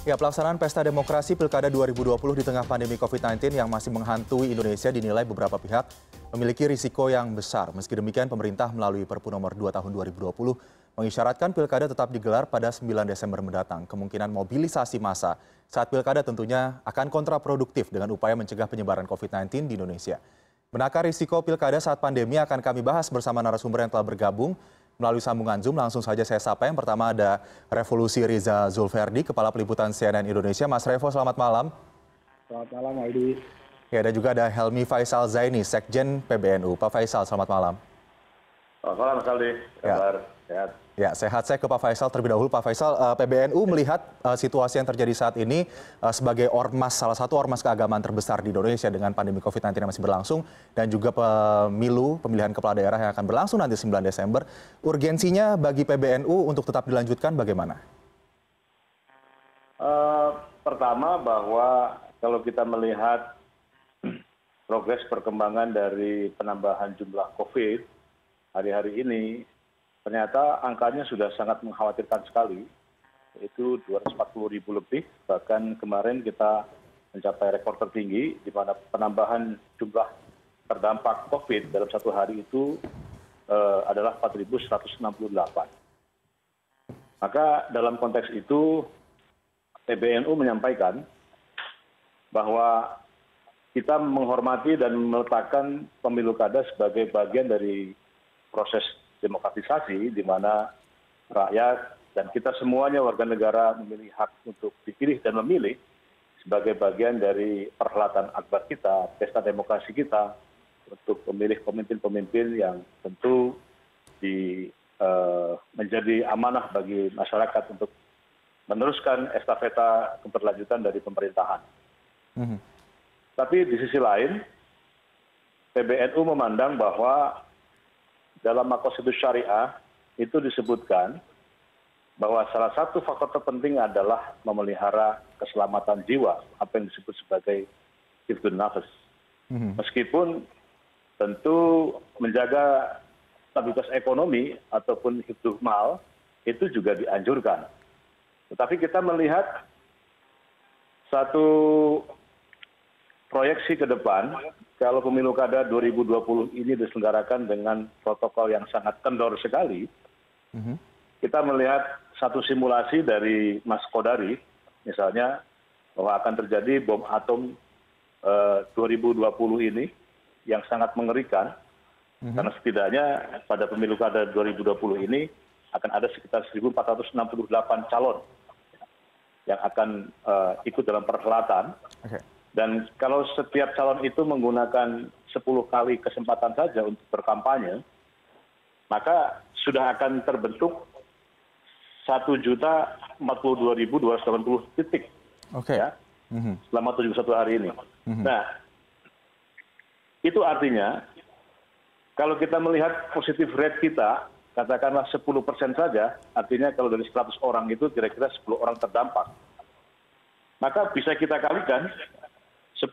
Ya, pelaksanaan Pesta Demokrasi Pilkada 2020 di tengah pandemi COVID-19 yang masih menghantui Indonesia dinilai beberapa pihak memiliki risiko yang besar. Meski demikian, pemerintah melalui Perpu nomor 2 tahun 2020 mengisyaratkan pilkada tetap digelar pada 9 Desember mendatang. Kemungkinan mobilisasi massa saat pilkada tentunya akan kontraproduktif dengan upaya mencegah penyebaran COVID-19 di Indonesia. Menakar risiko pilkada saat pandemi akan kami bahas bersama narasumber yang telah bergabung melalui sambungan Zoom. Langsung saja saya sapa. Yang pertama ada Revolusi Riza Zulverdi, Kepala Peliputan CNN Indonesia. Mas Revo, selamat malam. Selamat malam, Aldi. Ya, dan juga ada Helmi Faisal Zaini, Sekjen PBNU. Pak Faisal, selamat malam. Selamat malam, Mas Aldi. Kabar sehat? Ya, sehat. Saya ke Pak Faisal terlebih dahulu. Pak Faisal, PBNU melihat situasi yang terjadi saat ini sebagai ormas, salah satu ormas keagamaan terbesar di Indonesia dengan pandemi COVID-19 yang masih berlangsung dan juga pemilihan kepala daerah yang akan berlangsung nanti 9 Desember. Urgensinya bagi PBNU untuk tetap dilanjutkan bagaimana? Pertama bahwa kalau kita melihat progres perkembangan dari penambahan jumlah COVID hari-hari ini, ternyata angkanya sudah sangat mengkhawatirkan sekali, yaitu 240.000 lebih. Bahkan kemarin kita mencapai rekor tertinggi, di mana penambahan jumlah terdampak COVID dalam satu hari itu adalah 4.168. Maka dalam konteks itu, PBNU menyampaikan bahwa kita menghormati dan meletakkan pemilu kada sebagai bagian dari proses demokratisasi di mana rakyat dan kita semuanya warga negara memiliki hak untuk dipilih dan memilih sebagai bagian dari perhelatan akbar kita, pesta demokrasi kita untuk memilih pemimpin-pemimpin yang tentu menjadi amanah bagi masyarakat untuk meneruskan estafeta keberlanjutan dari pemerintahan. Tapi di sisi lain, PBNU memandang bahwa dalam Konstitusi Syariah itu disebutkan bahwa salah satu faktor terpenting adalah memelihara keselamatan jiwa, apa yang disebut sebagai hifdzun nafas. Meskipun tentu menjaga stabilitas ekonomi ataupun hifdzul mal itu juga dianjurkan. Tetapi kita melihat satu proyeksi ke depan, kalau pemilu kada 2020 ini diselenggarakan dengan protokol yang sangat kendor sekali, kita melihat satu simulasi dari Mas Kodari, misalnya, bahwa akan terjadi bom atom 2020 ini yang sangat mengerikan, karena setidaknya pada pemilu kada 2020 ini akan ada sekitar 1.468 calon yang akan ikut dalam perhelatan. Dan kalau setiap calon itu menggunakan 10 kali kesempatan saja untuk berkampanye, maka sudah akan terbentuk 1.042.280 titik ya, selama 71 hari ini. Nah, itu artinya kalau kita melihat positif rate kita, katakanlah 10% saja, artinya kalau dari 100 orang itu kira-kira 10 orang terdampak. Maka bisa kita kalikan 10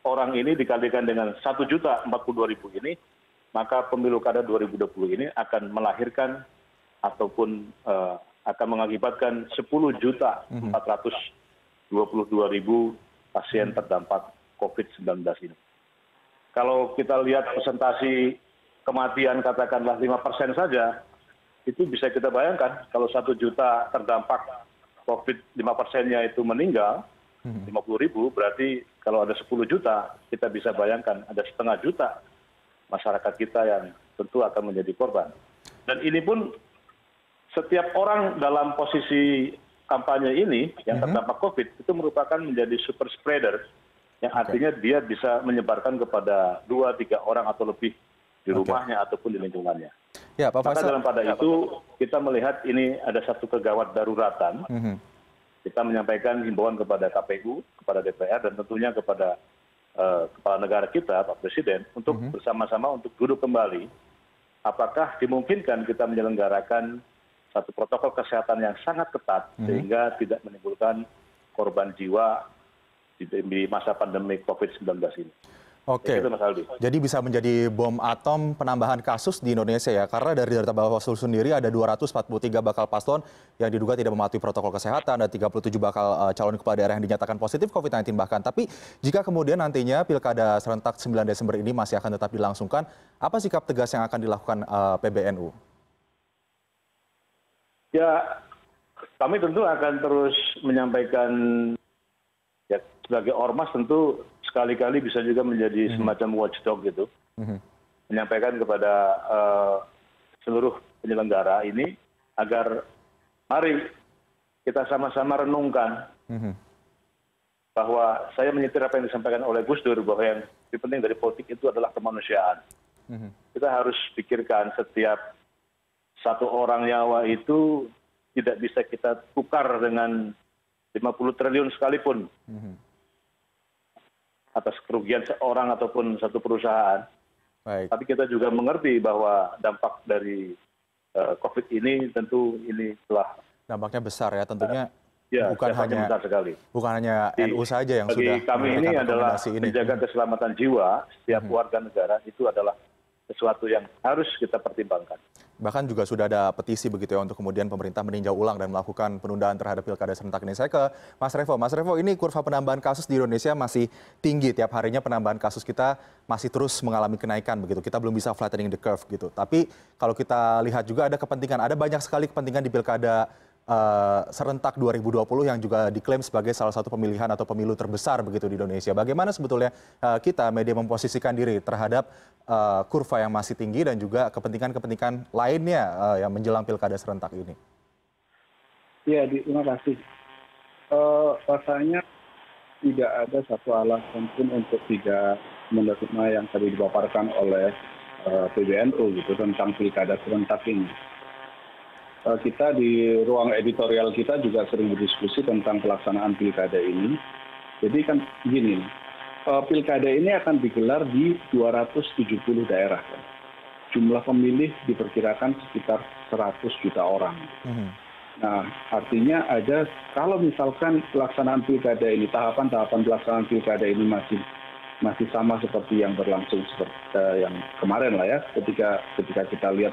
orang ini dikalikan dengan 1.042.000 ini, maka pemilu kada 2020 ini akan melahirkan ataupun akan mengakibatkan 10.422.000 pasien terdampak COVID-19 ini. Kalau kita lihat presentasi kematian katakanlah 5% saja, itu bisa kita bayangkan kalau 1 juta terdampak COVID 5%-nya itu meninggal, 50.000, berarti kalau ada 10 juta, kita bisa bayangkan ada 0,5 juta masyarakat kita yang tentu akan menjadi korban. Dan ini pun setiap orang dalam posisi kampanye ini yang terdampak COVID itu merupakan menjadi super spreader, yang artinya dia bisa menyebarkan kepada 2-3 orang atau lebih di rumahnya ataupun di lingkungannya. Ya, Pak Maka Faisal, dalam pada itu kita melihat ini ada satu kegawat daruratan. Kita menyampaikan himbauan kepada KPU, kepada DPR, dan tentunya kepada kepala negara kita, Pak Presiden, untuk bersama-sama untuk duduk kembali. Apakah dimungkinkan kita menyelenggarakan satu protokol kesehatan yang sangat ketat sehingga tidak menimbulkan korban jiwa di masa pandemi COVID-19 ini. Oke, Gitu, Mas Aldi. jadi bisa menjadi bom atom penambahan kasus di Indonesia ya, karena dari data Bawaslu sendiri ada 243 bakal paslon yang diduga tidak mematuhi protokol kesehatan, dan 37 bakal calon kepala daerah yang dinyatakan positif COVID-19 bahkan. Tapi jika kemudian nantinya pilkada serentak 9 Desember ini masih akan tetap dilangsungkan, apa sikap tegas yang akan dilakukan PBNU? Ya, kami tentu akan terus menyampaikan, ya sebagai ormas tentu sekali-kali bisa juga menjadi semacam watchdog gitu, menyampaikan kepada seluruh penyelenggara ini agar mari kita sama-sama renungkan bahwa saya menyetir apa yang disampaikan oleh Gus Dur, bahwa yang lebih penting dari politik itu adalah kemanusiaan. Kita harus pikirkan setiap satu orang nyawa itu tidak bisa kita tukar dengan 50 triliun sekalipun atas kerugian seorang ataupun satu perusahaan. Baik. Tapi kita juga mengerti bahwa dampak dari COVID ini tentu ini telah Dampaknya besar ya tentunya. ya bukan dampaknya hanya besar sekali. bukan hanya NU saja yang Bagi sudah kami ini memberikan adalah rekomendasi ini. menjaga keselamatan jiwa setiap warga negara itu adalah sesuatu yang harus kita pertimbangkan. Bahkan juga sudah ada petisi begitu ya untuk kemudian pemerintah meninjau ulang dan melakukan penundaan terhadap pilkada serentak ini. Saya ke Mas Revo. Mas Revo, ini kurva penambahan kasus di Indonesia masih tinggi. Tiap harinya penambahan kasus kita masih terus mengalami kenaikan begitu. Kita belum bisa flattening the curve gitu. Tapi kalau kita lihat juga ada kepentingan, ada banyak sekali kepentingan di pilkada serentak 2020 yang juga diklaim sebagai salah satu pemilihan atau pemilu terbesar begitu di Indonesia. Bagaimana sebetulnya kita media memposisikan diri terhadap kurva yang masih tinggi dan juga kepentingan-kepentingan lainnya yang menjelang pilkada serentak ini? Ya, terima kasih. Rasanya tidak ada satu alasan pun untuk tidak menerima yang tadi dipaparkan oleh PBNU gitu tentang pilkada serentak ini. Kita di ruang editorial kita juga sering berdiskusi tentang pelaksanaan pilkada ini. Jadi kan begini, pilkada ini akan digelar di 270 daerah. Jumlah pemilih diperkirakan sekitar 100 juta orang. Nah, artinya ada, kalau misalkan pelaksanaan pilkada ini, tahapan-tahapan pelaksanaan pilkada ini masih sama seperti yang berlangsung seperti yang kemarin lah ya, ketika kita lihat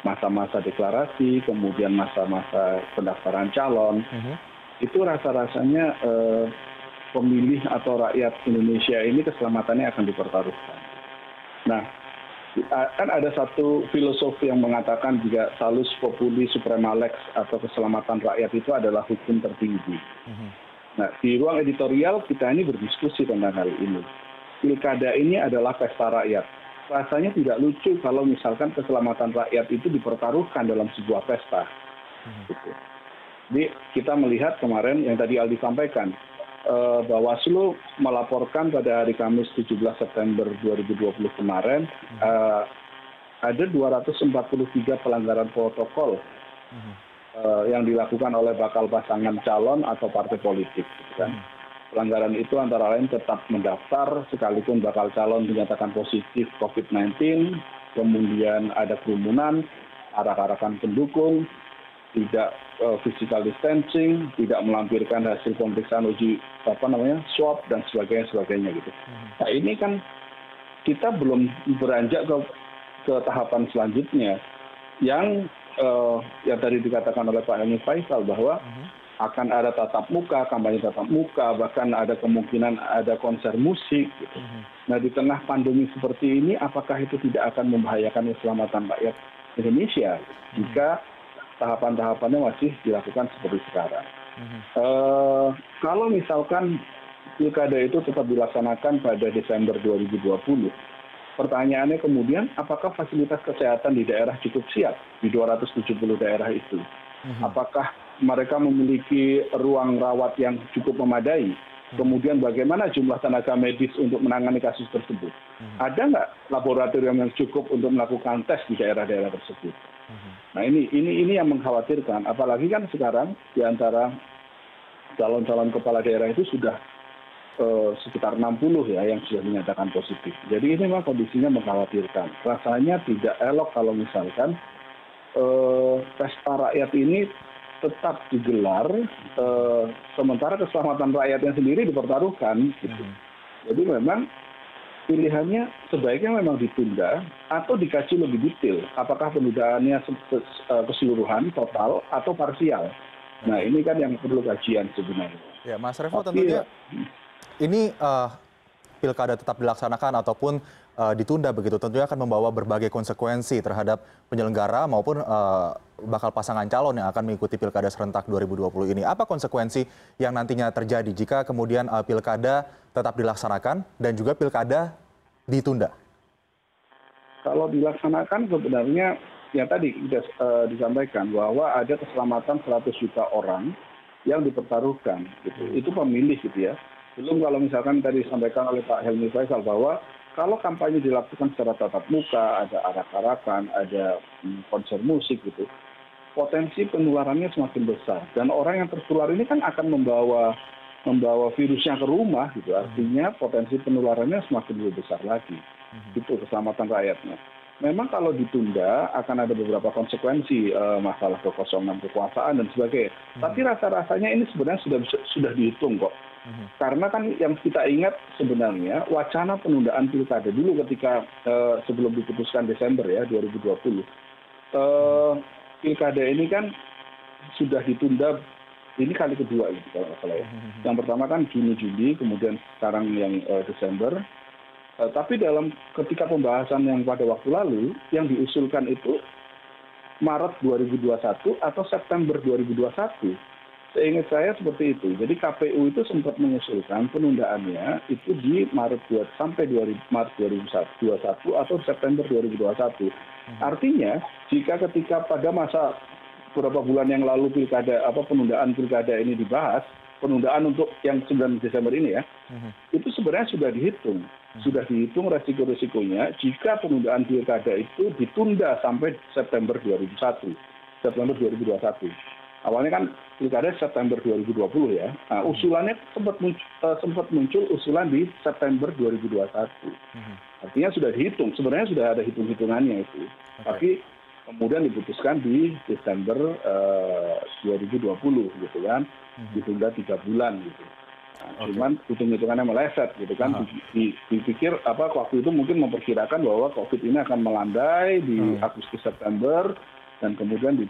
masa-masa deklarasi, kemudian masa-masa pendaftaran calon, itu rasa-rasanya pemilih atau rakyat Indonesia ini keselamatannya akan dipertaruhkan. Nah, kan ada satu filosofi yang mengatakan jika salus populi suprema lex atau keselamatan rakyat itu adalah hukum tertinggi. Nah, di ruang editorial kita ini berdiskusi tentang hal ini. Pilkada ini adalah pesta rakyat. Rasanya tidak lucu kalau misalkan keselamatan rakyat itu dipertaruhkan dalam sebuah pesta. Gitu. Jadi kita melihat kemarin yang tadi Aldi sampaikan, Bawaslu melaporkan pada hari Kamis 17 September 2020 kemarin ada 243 pelanggaran protokol yang dilakukan oleh bakal pasangan calon atau partai politik. Gitu kan. Pelanggaran itu antara lain tetap mendaftar sekalipun bakal calon dinyatakan positif COVID-19, kemudian ada kerumunan, arak-arakan pendukung, tidak physical distancing, tidak melampirkan hasil pemeriksaan uji swab dan sebagainya gitu. Nah ini kan kita belum beranjak ke tahapan selanjutnya yang tadi dikatakan oleh Pak Emil Faisal bahwa akan ada tatap muka, kampanye tatap muka, bahkan ada kemungkinan ada konser musik. Gitu. Nah di tengah pandemi seperti ini, apakah itu tidak akan membahayakan keselamatan rakyat Indonesia jika tahapan-tahapannya masih dilakukan seperti sekarang? Kalau misalkan pilkada itu tetap dilaksanakan pada Desember 2020, pertanyaannya kemudian apakah fasilitas kesehatan di daerah cukup siap di 270 daerah itu? Apakah mereka memiliki ruang rawat yang cukup memadai? Kemudian bagaimana jumlah tenaga medis untuk menangani kasus tersebut? Ada nggak laboratorium yang cukup untuk melakukan tes di daerah-daerah tersebut? Nah ini yang mengkhawatirkan. Apalagi kan sekarang di antara calon-calon kepala daerah itu sudah sekitar 60 ya yang sudah dinyatakan positif. Jadi ini memang kondisinya mengkhawatirkan. Rasanya tidak elok kalau misalkan pesta rakyat ini tetap digelar, sementara keselamatan rakyatnya sendiri dipertaruhkan. Gitu. Jadi memang pilihannya sebaiknya memang ditunda atau dikaji lebih detail. Apakah penundaannya keseluruhan, total, atau parsial. Nah ini kan yang perlu kajian sebenarnya. Ya, Mas Revo, Tapi tentunya ini pilkada tetap dilaksanakan ataupun ditunda begitu, tentunya akan membawa berbagai konsekuensi terhadap penyelenggara maupun bakal pasangan calon yang akan mengikuti pilkada serentak 2020 ini. Apa konsekuensi yang nantinya terjadi jika kemudian pilkada tetap dilaksanakan dan juga pilkada ditunda? kalau dilaksanakan sebenarnya ya tadi sudah disampaikan bahwa ada keselamatan 100 juta orang yang dipertaruhkan gitu. Itu pemilih gitu ya. Belum kalau misalkan tadi disampaikan oleh Pak Helmi Faisal bahwa kalau kampanye dilakukan secara tatap muka, ada arak-arakan, ada konser musik gitu, potensi penularannya semakin besar. Dan orang yang tertular ini kan akan membawa virusnya ke rumah gitu. Artinya potensi penularannya semakin lebih besar lagi. Itu keselamatan rakyatnya. Memang kalau ditunda akan ada beberapa konsekuensi, masalah kekosongan kekuasaan dan sebagainya. Tapi rasa-rasanya ini sebenarnya sudah dihitung kok. Karena kan yang kita ingat sebenarnya wacana penundaan pilkada dulu ketika sebelum diputuskan Desember ya 2020. Pilkada ini kan sudah ditunda ini kali kedua gitu kalau nggak salah ya. Yang pertama kan Juni-Juli, kemudian sekarang yang Desember. Tapi dalam ketika pembahasan yang pada waktu lalu yang diusulkan itu Maret 2021 atau September 2021. Seingat saya seperti itu. Jadi KPU itu sempat mengusulkan penundaannya itu di Maret sampai Maret 2021 atau September 2021. Artinya jika ketika pada masa beberapa bulan yang lalu penundaan pilkada ini dibahas, penundaan untuk yang 9 Desember ini ya, itu sebenarnya sudah dihitung. Sudah dihitung resiko-resikonya jika penundaan pilkada itu ditunda sampai September 2021. Awalnya kan pilkada September 2020 ya. Nah, usulannya sempat muncul usulan di September 2021. Artinya sudah dihitung, sebenarnya sudah ada hitung-hitungannya itu. Tapi kemudian diputuskan di Desember 2020 gitu kan. Ditunda 3 bulan gitu. Nah, cuman hitung-hitungannya meleset gitu kan. Dipikir waktu itu mungkin memperkirakan bahwa COVID ini akan melandai di Agustus September dan kemudian di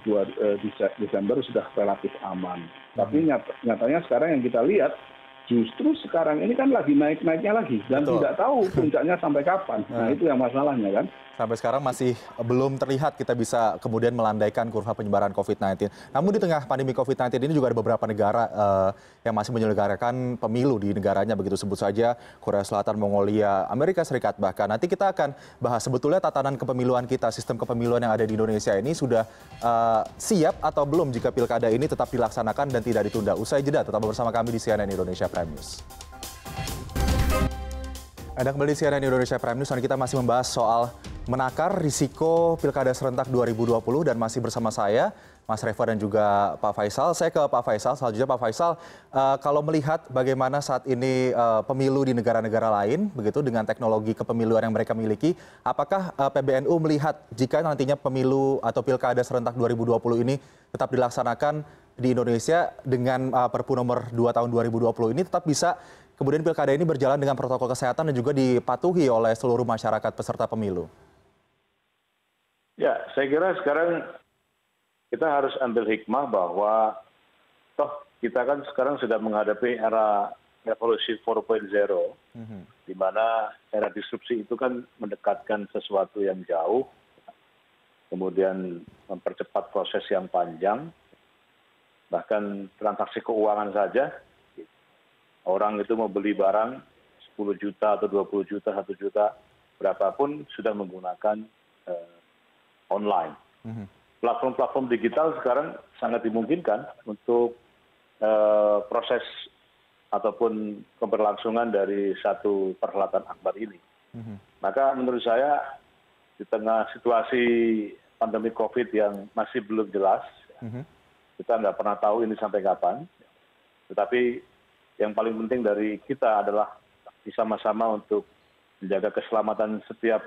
Desember sudah relatif aman. Tapi nyatanya sekarang yang kita lihat justru sekarang ini kan lagi naik-naiknya lagi dan tidak tahu puncaknya sampai kapan. Nah itu yang masalahnya kan. Sampai sekarang masih belum terlihat kita bisa kemudian melandaikan kurva penyebaran COVID-19. Namun di tengah pandemi COVID-19 ini juga ada beberapa negara yang masih menyelenggarakan pemilu di negaranya. Begitu sebut saja Korea Selatan, Mongolia, Amerika Serikat bahkan. Nanti kita akan bahas sebetulnya tatanan kepemiluan kita, sistem kepemiluan yang ada di Indonesia ini sudah siap atau belum jika pilkada ini tetap dilaksanakan dan tidak ditunda. Usai jeda, tetap bersama kami di CNN Indonesia Prime News. Anda kembali di CNN Indonesia Prime News dan kita masih membahas soal menakar risiko pilkada serentak 2020 dan masih bersama saya, Mas Revo dan juga Pak Faisal. Saya ke Pak Faisal, selanjutnya Pak Faisal, kalau melihat bagaimana saat ini pemilu di negara-negara lain, begitu dengan teknologi kepemiluan yang mereka miliki, apakah PBNU melihat jika nantinya pemilu atau pilkada serentak 2020 ini tetap dilaksanakan di Indonesia dengan Perpu nomor 2 tahun 2020 ini tetap bisa kemudian pilkada ini berjalan dengan protokol kesehatan dan juga dipatuhi oleh seluruh masyarakat peserta pemilu? Ya, saya kira sekarang kita harus ambil hikmah bahwa toh kita kan sekarang sedang menghadapi era revolusi 4.0, di mana era disrupsi itu kan mendekatkan sesuatu yang jauh, kemudian mempercepat proses yang panjang, bahkan transaksi keuangan saja. Orang itu mau beli barang 10 juta atau 20 juta, 1 juta, berapapun sudah menggunakan online. Platform-platform digital sekarang sangat dimungkinkan untuk proses ataupun keberlangsungan dari satu perhelatan akbar ini. Maka menurut saya di tengah situasi pandemi COVID yang masih belum jelas, kita nggak pernah tahu ini sampai kapan, tetapi yang paling penting dari kita adalah bersama-sama untuk menjaga keselamatan setiap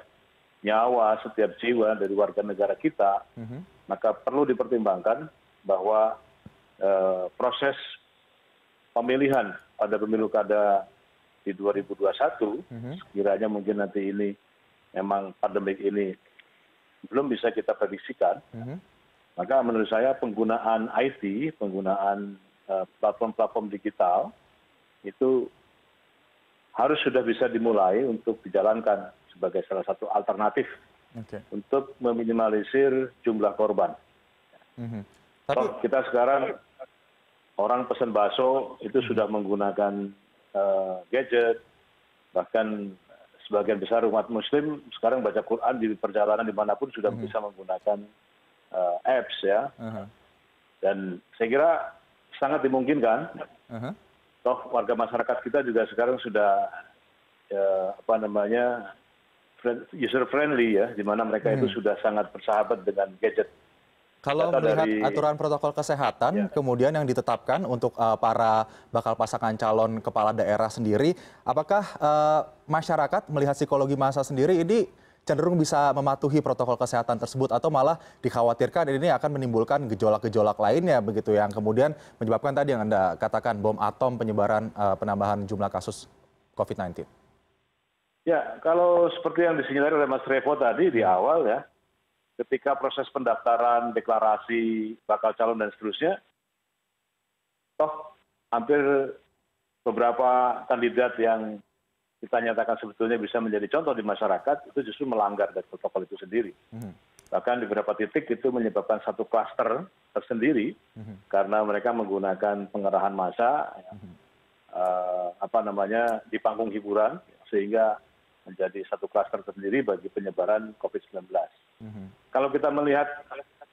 nyawa, setiap jiwa dari warga negara kita, maka perlu dipertimbangkan bahwa proses pemilihan pada pemilu kada di 2021, sekiranya mungkin nanti ini memang pandemik ini belum bisa kita prediksikan, maka menurut saya penggunaan IT, penggunaan platform-platform digital itu harus sudah bisa dimulai untuk dijalankan sebagai salah satu alternatif untuk meminimalisir jumlah korban. Toh kita sekarang orang pesan bakso itu sudah menggunakan gadget, bahkan sebagian besar umat muslim sekarang baca Quran di perjalanan dimanapun sudah bisa menggunakan apps ya. Dan saya kira sangat dimungkinkan, toh warga masyarakat kita juga sekarang sudah user friendly ya, di mana mereka itu sudah sangat bersahabat dengan gadget. Kalau melihat aturan protokol kesehatan kemudian yang ditetapkan untuk para bakal pasangan calon kepala daerah sendiri, apakah masyarakat melihat psikologi massa sendiri ini cenderung bisa mematuhi protokol kesehatan tersebut atau malah dikhawatirkan ini akan menimbulkan gejolak-gejolak lainnya begitu yang kemudian menyebabkan tadi yang Anda katakan bom atom penyebaran penambahan jumlah kasus COVID-19? Ya, kalau seperti yang disinyalir oleh Mas Revo tadi di awal ya, ketika proses pendaftaran, deklarasi, bakal calon dan seterusnya, toh hampir beberapa kandidat yang kita nyatakan sebetulnya bisa menjadi contoh di masyarakat, itu justru melanggar dari protokol itu sendiri. Bahkan di beberapa titik itu menyebabkan satu klaster tersendiri, karena mereka menggunakan pengerahan massa, di panggung hiburan, sehingga menjadi satu klaster tersendiri bagi penyebaran COVID-19. Kalau kita melihat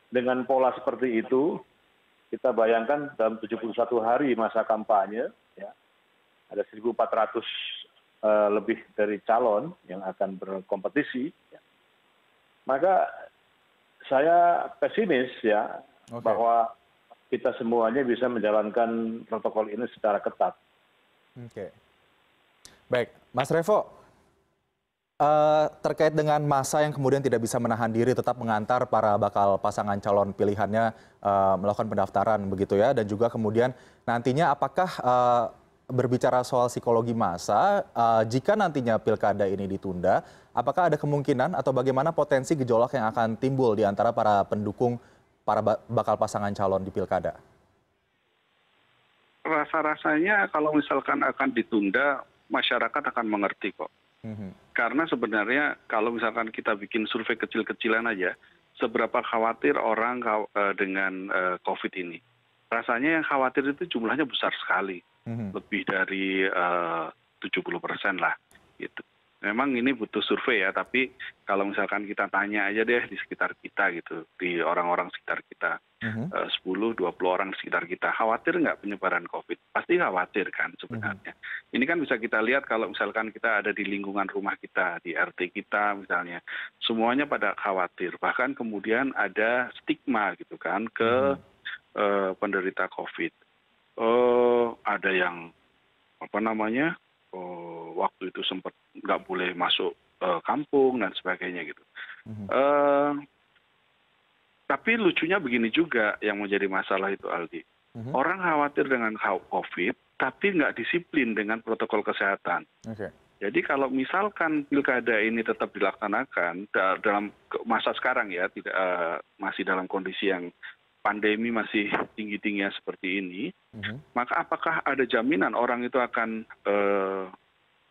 dengan pola seperti itu, kita bayangkan dalam 71 hari masa kampanye, ya, ada 1.400 lebih dari calon yang akan berkompetisi, ya. Maka saya pesimis ya, bahwa kita semuanya bisa menjalankan protokol ini secara ketat. Baik, Mas Revo. Terkait dengan massa yang kemudian tidak bisa menahan diri tetap mengantar para bakal pasangan calon pilihannya melakukan pendaftaran begitu ya, dan juga kemudian nantinya apakah berbicara soal psikologi massa, jika nantinya pilkada ini ditunda, apakah ada kemungkinan atau bagaimana potensi gejolak yang akan timbul di antara para pendukung para bakal pasangan calon di pilkada? Rasa-rasanya kalau misalkan akan ditunda, masyarakat akan mengerti kok. Karena sebenarnya kalau misalkan kita bikin survei kecil-kecilan aja, seberapa khawatir orang dengan COVID ini. Rasanya yang khawatir itu jumlahnya besar sekali, lebih dari 70% lah. Gitu. Memang ini butuh survei ya, tapi kalau misalkan kita tanya aja deh di sekitar kita gitu, di orang-orang sekitar kita, 10-20 orang di sekitar kita, khawatir nggak penyebaran COVID? Pasti khawatir kan sebenarnya. Ini kan bisa kita lihat kalau misalkan kita ada di lingkungan rumah kita, di RT kita misalnya, semuanya pada khawatir. Bahkan kemudian ada stigma gitu kan ke penderita COVID. Ada yang waktu itu sempat nggak boleh masuk kampung dan sebagainya gitu. Tapi lucunya begini juga yang menjadi masalah itu, Aldi. Orang khawatir dengan COVID, tapi nggak disiplin dengan protokol kesehatan. Jadi kalau misalkan pilkada ini tetap dilaksanakan dalam masa sekarang ya, tidak masih dalam kondisi yang pandemi masih tinggi-tingginya seperti ini, maka apakah ada jaminan orang itu akan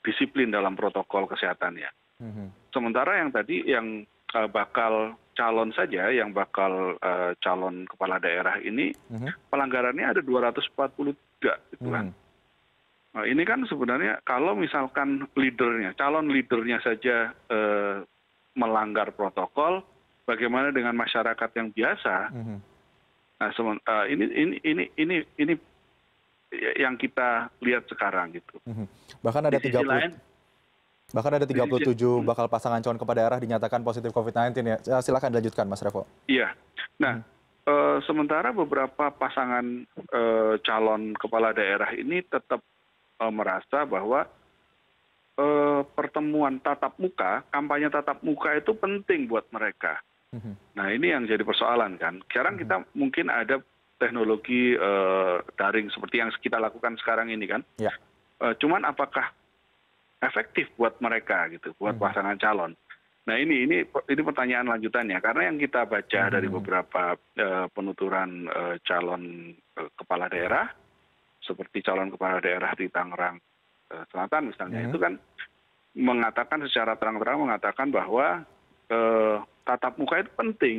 disiplin dalam protokol kesehatannya? Sementara yang tadi yang bakal calon saja, yang bakal calon kepala daerah ini, pelanggarannya ada 243 gitu kan. Nah, ini kan sebenarnya kalau misalkan calon leadernya saja melanggar protokol, bagaimana dengan masyarakat yang biasa? Nah, ini yang kita lihat sekarang gitu. Bahkan ada 37 bakal pasangan calon kepala daerah dinyatakan positif COVID-19 ya. Silakan dilanjutkan, Mas Revo. Iya. Nah, sementara beberapa pasangan calon kepala daerah ini tetap merasa bahwa pertemuan tatap muka, kampanye tatap muka itu penting buat mereka. Nah, ini yang jadi persoalan kan. Sekarang kita mungkin ada teknologi daring seperti yang kita lakukan sekarang ini kan. Cuman apakah efektif buat mereka gitu, buat pasangan calon. Nah ini pertanyaan lanjutannya, karena yang kita baca dari beberapa penuturan calon kepala daerah, seperti calon kepala daerah di Tangerang Selatan misalnya, itu kan mengatakan secara terang-terang mengatakan bahwa tatap muka itu penting.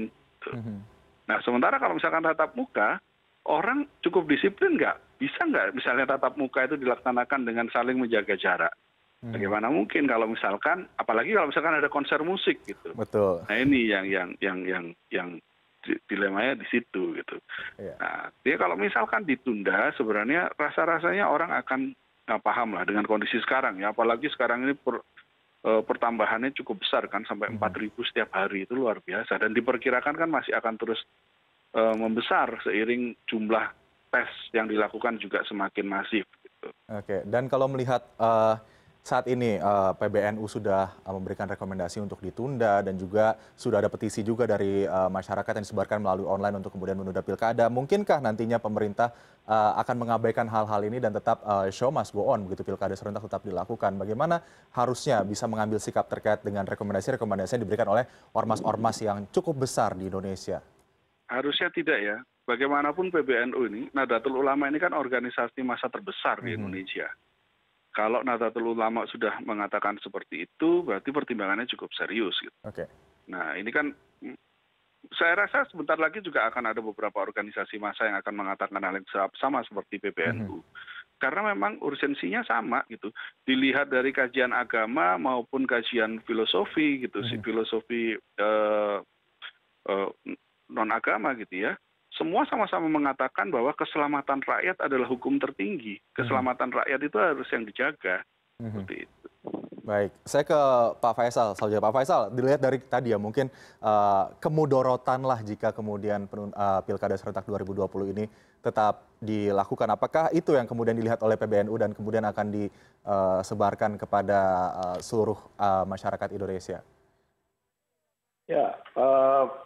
Nah sementara kalau misalkan tatap muka, orang cukup disiplin nggak? Bisa nggak misalnya tatap muka itu dilaksanakan dengan saling menjaga jarak? Bagaimana mungkin kalau misalkan, apalagi kalau misalkan ada konser musik gitu. Betul. Nah ini yang dilemanya di situ gitu. Nah, dia kalau misalkan ditunda, sebenarnya rasa-rasanya orang akan paham lah dengan kondisi sekarang ya. Apalagi sekarang ini pertambahannya cukup besar kan, sampai 4.000 setiap hari, itu luar biasa. Dan diperkirakan kan masih akan terus membesar seiring jumlah tes yang dilakukan juga semakin masif. Gitu. Oke, dan kalau melihat saat ini PBNU sudah memberikan rekomendasi untuk ditunda dan juga sudah ada petisi juga dari masyarakat yang disebarkan melalui online untuk kemudian menunda pilkada. Mungkinkah nantinya pemerintah akan mengabaikan hal-hal ini dan tetap show must go on, begitu pilkada serentak tetap dilakukan? Bagaimana harusnya bisa mengambil sikap terkait dengan rekomendasi-rekomendasi yang diberikan oleh ormas-ormas yang cukup besar di Indonesia? Harusnya tidak ya. Bagaimanapun PBNU ini, Nahdlatul Ulama ini kan organisasi massa terbesar di Indonesia. Kalau Nahdlatul Ulama sudah mengatakan seperti itu, berarti pertimbangannya cukup serius. Gitu. Nah ini kan, saya rasa sebentar lagi juga akan ada beberapa organisasi massa yang akan mengatakan hal yang sama seperti PBNU. Karena memang urgensinya sama gitu. Dilihat dari kajian agama maupun kajian filosofi gitu, filosofi non agama gitu ya. Semua sama-sama mengatakan bahwa keselamatan rakyat adalah hukum tertinggi. Keselamatan rakyat itu harus yang dijaga. Seperti itu. Baik, saya ke Pak Faisal saja. Pak Faisal, dilihat dari tadi ya, mungkin kemudorotan lah jika kemudian Pilkada serentak 2020 ini tetap dilakukan. Apakah itu yang kemudian dilihat oleh PBNU dan kemudian akan disebarkan kepada seluruh masyarakat Indonesia? Ya,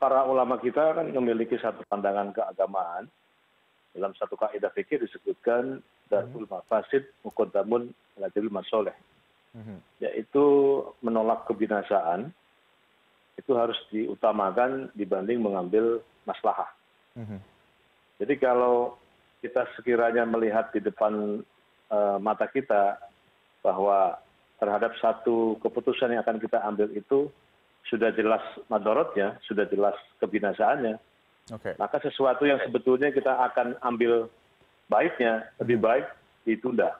para ulama kita kan memiliki satu pandangan keagamaan. Dalam satu kaidah fikih disebutkan darul mafasid muqaddamun ala jalil masoleh. Yaitu menolak kebinasaan itu harus diutamakan dibanding mengambil maslahah. Jadi kalau kita sekiranya melihat di depan mata kita bahwa terhadap satu keputusan yang akan kita ambil itu sudah jelas madorotnya, sudah jelas kebinasaannya, maka sesuatu yang sebetulnya kita akan ambil baiknya, lebih baik ditunda.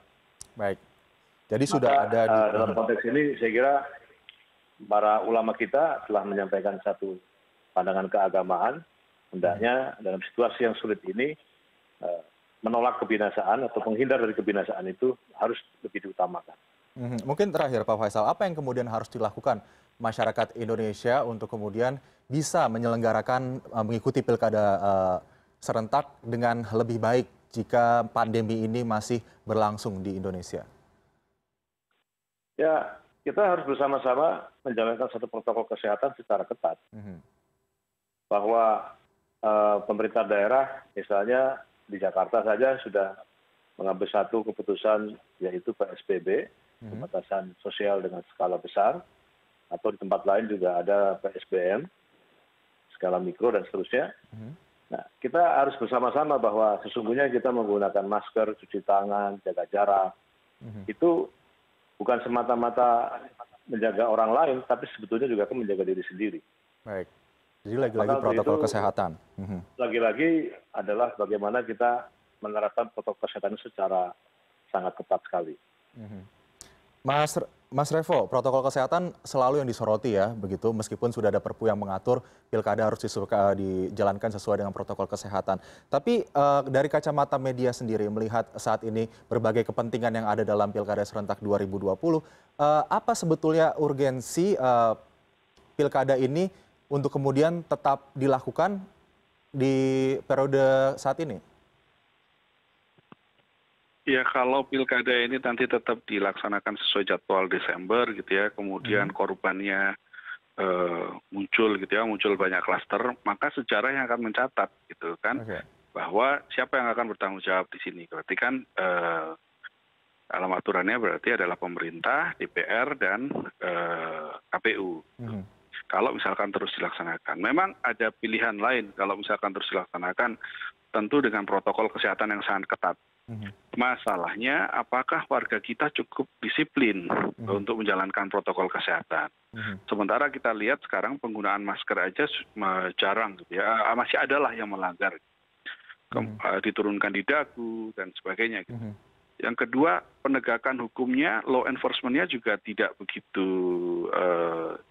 Baik. Jadi sudah ada dalam konteks ini saya kira para ulama kita telah menyampaikan satu pandangan keagamaan, hendaknya dalam situasi yang sulit ini menolak kebinasaan atau menghindar dari kebinasaan itu harus lebih diutamakan. Mungkin terakhir Pak Faisal, apa yang kemudian harus dilakukan masyarakat Indonesia untuk kemudian bisa menyelenggarakan mengikuti pilkada serentak dengan lebih baik jika pandemi ini masih berlangsung di Indonesia? Ya, kita harus bersama-sama menjalankan satu protokol kesehatan secara ketat. Bahwa pemerintah daerah, misalnya di Jakarta saja sudah mengambil satu keputusan, yaitu PSBB, pembatasan sosial dengan skala besar, atau di tempat lain juga ada PSBM, skala mikro dan seterusnya. Nah, kita harus bersama-sama bahwa sesungguhnya kita menggunakan masker, cuci tangan, jaga jarak, itu bukan semata-mata menjaga orang lain, tapi sebetulnya juga akan menjaga diri sendiri. Baik, jadi lagi-lagi protokol kesehatan. Lagi-lagi adalah bagaimana kita menerapkan protokol kesehatan secara sangat ketat sekali. Mas Revo, protokol kesehatan selalu yang disoroti ya, begitu meskipun sudah ada perpu yang mengatur pilkada harus dijalankan sesuai dengan protokol kesehatan. Tapi dari kacamata media sendiri melihat saat ini berbagai kepentingan yang ada dalam pilkada serentak 2020, apa sebetulnya urgensi pilkada ini untuk kemudian tetap dilakukan di periode saat ini? Ya kalau pilkada ini nanti tetap dilaksanakan sesuai jadwal Desember gitu ya, kemudian korbannya muncul gitu ya, muncul banyak klaster, maka sejarah yang akan mencatat gitu kan, bahwa siapa yang akan bertanggung jawab di sini. Berarti kan Dalam aturannya berarti adalah pemerintah, DPR, dan KPU. Kalau misalkan terus dilaksanakan. Memang ada pilihan lain kalau misalkan terus dilaksanakan, tentu dengan protokol kesehatan yang sangat ketat. Masalahnya apakah warga kita cukup disiplin untuk menjalankan protokol kesehatan. Sementara kita lihat sekarang penggunaan masker aja jarang gitu ya. Masih ada lah yang melanggar. Diturunkan di dagu dan sebagainya gitu. Yang kedua, penegakan hukumnya, law enforcement-nya juga tidak begitu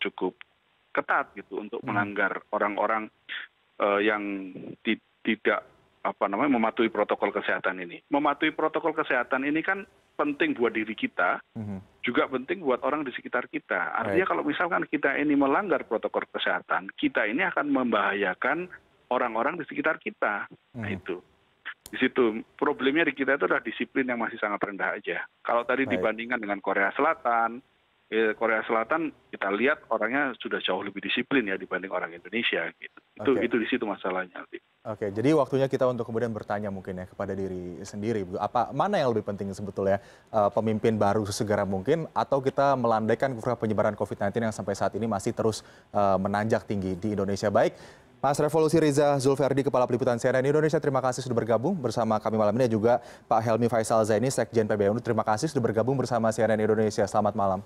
cukup ketat gitu untuk melanggar orang-orang yang tidak mematuhi protokol kesehatan ini. Mematuhi protokol kesehatan ini kan penting buat diri kita, juga penting buat orang di sekitar kita. Artinya kalau misalkan kita ini melanggar protokol kesehatan, kita ini akan membahayakan orang-orang di sekitar kita. Nah itu. Di situ problemnya di kita itu adalah disiplin yang masih sangat rendah aja. Kalau tadi dibandingkan dengan Korea Selatan kita lihat orangnya sudah jauh lebih disiplin ya dibanding orang Indonesia gitu. Itu di situ masalahnya. Oke, jadi waktunya kita untuk kemudian bertanya mungkin ya kepada diri sendiri, mana yang lebih penting sebetulnya, pemimpin baru sesegera mungkin atau kita melandaikan kurva penyebaran COVID-19 yang sampai saat ini masih terus menanjak tinggi di Indonesia. Baik, Mas Revolusi Riza Zulverdi, Kepala Peliputan CNN Indonesia, terima kasih sudah bergabung bersama kami malam ini, dan juga Pak Helmi Faisal Zaini, Sekjen PBNU, terima kasih sudah bergabung bersama CNN Indonesia. Selamat malam.